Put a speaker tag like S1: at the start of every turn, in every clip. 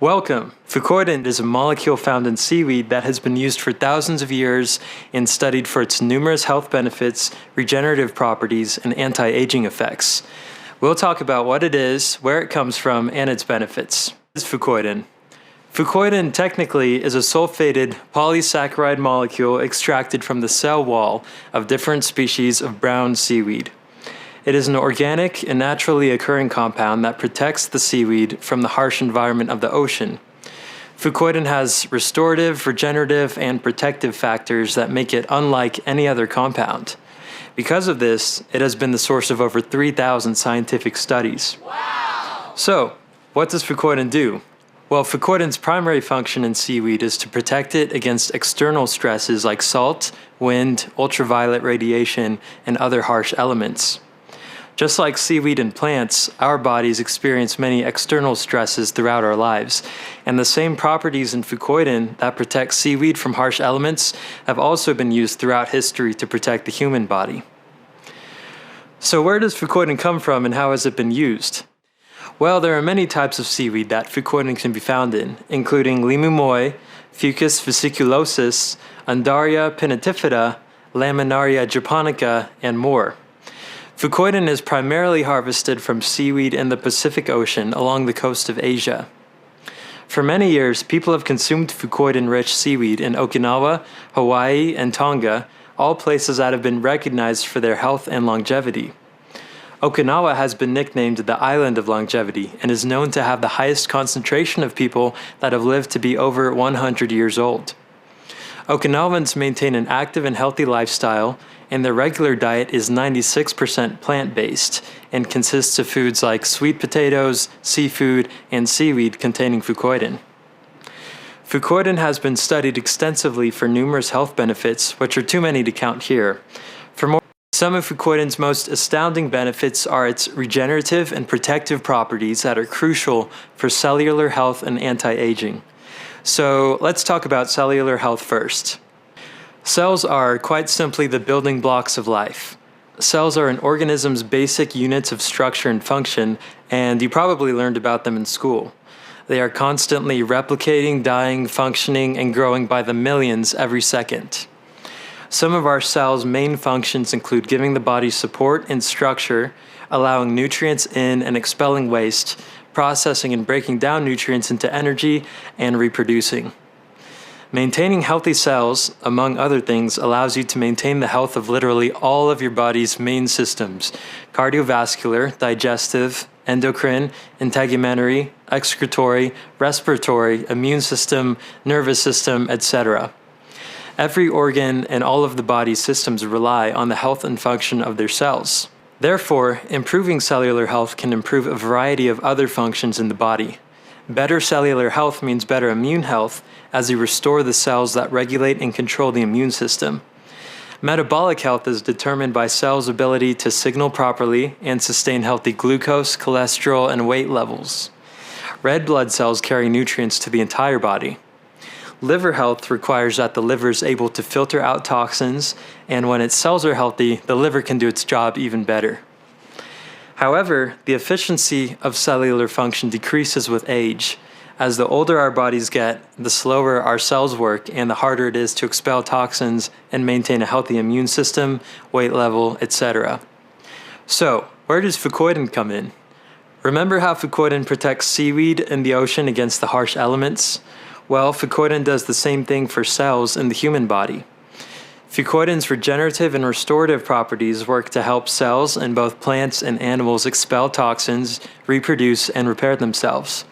S1: Welcome! Fucoidan is a molecule found in seaweed that has been used for thousands of years and studied for its numerous health benefits, regenerative properties, and anti-aging effects. We'll talk about what it is, where it comes from, and its benefits. What is fucoidan? Fucoidan technically is a sulfated polysaccharide molecule extracted from the cell wall of different species of brown seaweed. It is an organic and naturally occurring compound that protects the seaweed from the harsh environment of the ocean. Fucoidan has restorative, regenerative, and protective factors that make it unlike any other compound. Because of this, it has been the source of over 3,000 scientific studies.
S2: Wow!
S1: So, what does fucoidan do? Well, fucoidan's primary function in seaweed is to protect it against external stresses like salt, wind, ultraviolet radiation, and other harsh elements. Just like seaweed and plants, our bodies experience many external stresses throughout our lives, and the same properties in fucoidan that protect seaweed from harsh elements have also been used throughout history to protect the human body. So where does fucoidan come from and how has it been used? Well, there are many types of seaweed that fucoidan can be found in, including limu moi, Fucus vesiculosus, Undaria pinnatifida, Laminaria japonica, and more. Fucoidan is primarily harvested from seaweed in the Pacific Ocean along the coast of Asia. For many years, people have consumed fucoidan-rich seaweed in Okinawa, Hawaii, and Tonga, all places that have been recognized for their health and longevity. Okinawa has been nicknamed the Island of Longevity and is known to have the highest concentration of people that have lived to be over 100 years old. Okinawans maintain an active and healthy lifestyle, and their regular diet is 96% plant-based and consists of foods like sweet potatoes, seafood, and seaweed containing fucoidan. Fucoidan has been studied extensively for numerous health benefits, which are too many to count here. Some of fucoidan's most astounding benefits are its regenerative and protective properties that are crucial for cellular health and anti-aging. So let's talk about cellular health first. Cells are, quite simply, the building blocks of life. Cells are an organism's basic units of structure and function, and you probably learned about them in school. They are constantly replicating, dying, functioning, and growing by the millions every second. Some of our cells' main functions include giving the body support and structure, allowing nutrients in and expelling waste, processing and breaking down nutrients into energy, and reproducing. Maintaining healthy cells, among other things, allows you to maintain the health of literally all of your body's main systems: cardiovascular, digestive, endocrine, integumentary, excretory, respiratory, immune system, nervous system, etc. Every organ and all of the body's systems rely on the health and function of their cells. Therefore, improving cellular health can improve a variety of other functions in the body. Better cellular health means better immune health, as you restore the cells that regulate and control the immune system. Metabolic health is determined by cells' ability to signal properly and sustain healthy glucose, cholesterol, and weight levels. Red blood cells carry nutrients to the entire body. Liver health requires that the liver is able to filter out toxins, and when its cells are healthy, the liver can do its job even better. However, the efficiency of cellular function decreases with age. As the older our bodies get, the slower our cells work and the harder it is to expel toxins and maintain a healthy immune system, weight level, etc. So, where does fucoidan come in? Remember how fucoidan protects seaweed in the ocean against the harsh elements? Well, fucoidan does the same thing for cells in the human body. Fucoidan's regenerative and restorative properties work to help cells in both plants and animals expel toxins, reproduce, and repair themselves.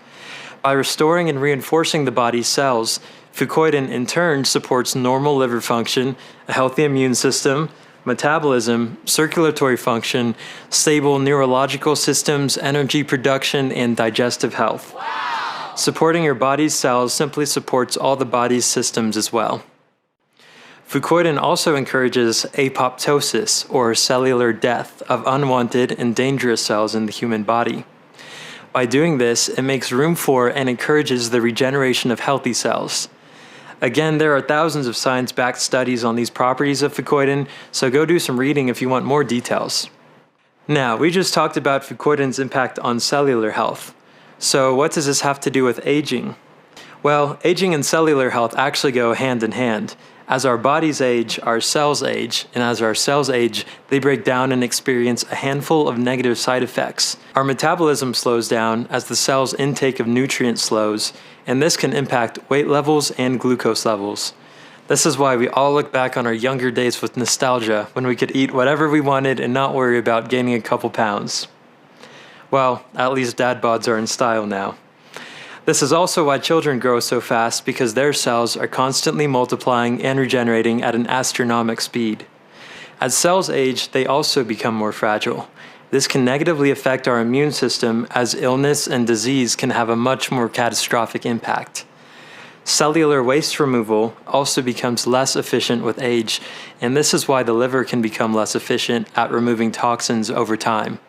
S1: By restoring and reinforcing the body's cells, fucoidan in turn supports normal liver function, a healthy immune system, metabolism, circulatory function, stable neurological systems, energy production, and digestive health.
S2: Wow!
S1: Supporting your body's cells simply supports all the body's systems as well. Fucoidan also encourages apoptosis, or cellular death, of unwanted and dangerous cells in the human body. By doing this, it makes room for and encourages the regeneration of healthy cells. Again, there are thousands of science-backed studies on these properties of fucoidan, so go do some reading if you want more details. Now, we just talked about fucoidan's impact on cellular health. So what does this have to do with aging? Well, aging and cellular health actually go hand in hand. As our bodies age, our cells age, and as our cells age, they break down and experience a handful of negative side effects. Our metabolism slows down as the cell's intake of nutrients slows, and this can impact weight levels and glucose levels. This is why we all look back on our younger days with nostalgia when we could eat whatever we wanted and not worry about gaining a couple pounds. Well, at least dad bods are in style now. This is also why children grow so fast, because their cells are constantly multiplying and regenerating at an astronomical speed. As cells age, they also become more fragile. This can negatively affect our immune system, as illness and disease can have a much more catastrophic impact. Cellular waste removal also becomes less efficient with age, and this is why the liver can become less efficient at removing toxins over time.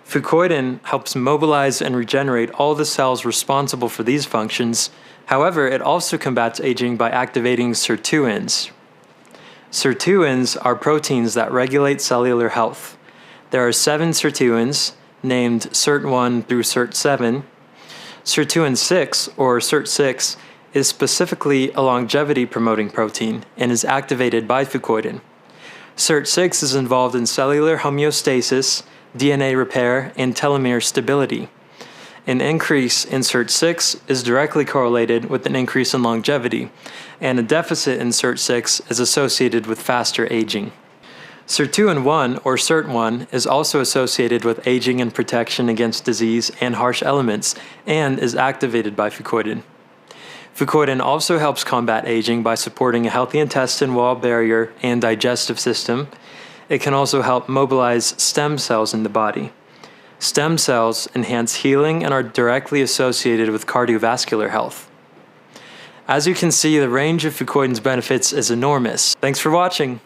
S1: Fucoidan helps mobilize and regenerate all the cells responsible for these functions. However, it also combats aging by activating sirtuins. Sirtuins are proteins that regulate cellular health. There are 7 sirtuins, named SIRT1 through SIRT7. Sirtuin 6, or SIRT6, is specifically a longevity-promoting protein and is activated by fucoidan. SIRT6 is involved in cellular homeostasis, DNA repair, and telomere stability. An increase in SIRT6 is directly correlated with an increase in longevity, and a deficit in SIRT6 is associated with faster aging. Sirtuin 1, or SIRT1, is also associated with aging and protection against disease and harsh elements, and is activated by fucoidan. Fucoidan also helps combat aging by supporting a healthy intestine wall barrier and digestive system. It can also help mobilize stem cells in the body. Stem cells enhance healing and are directly associated with cardiovascular health. As you can see, the range of fucoidan's benefits is enormous. Thanks for watching.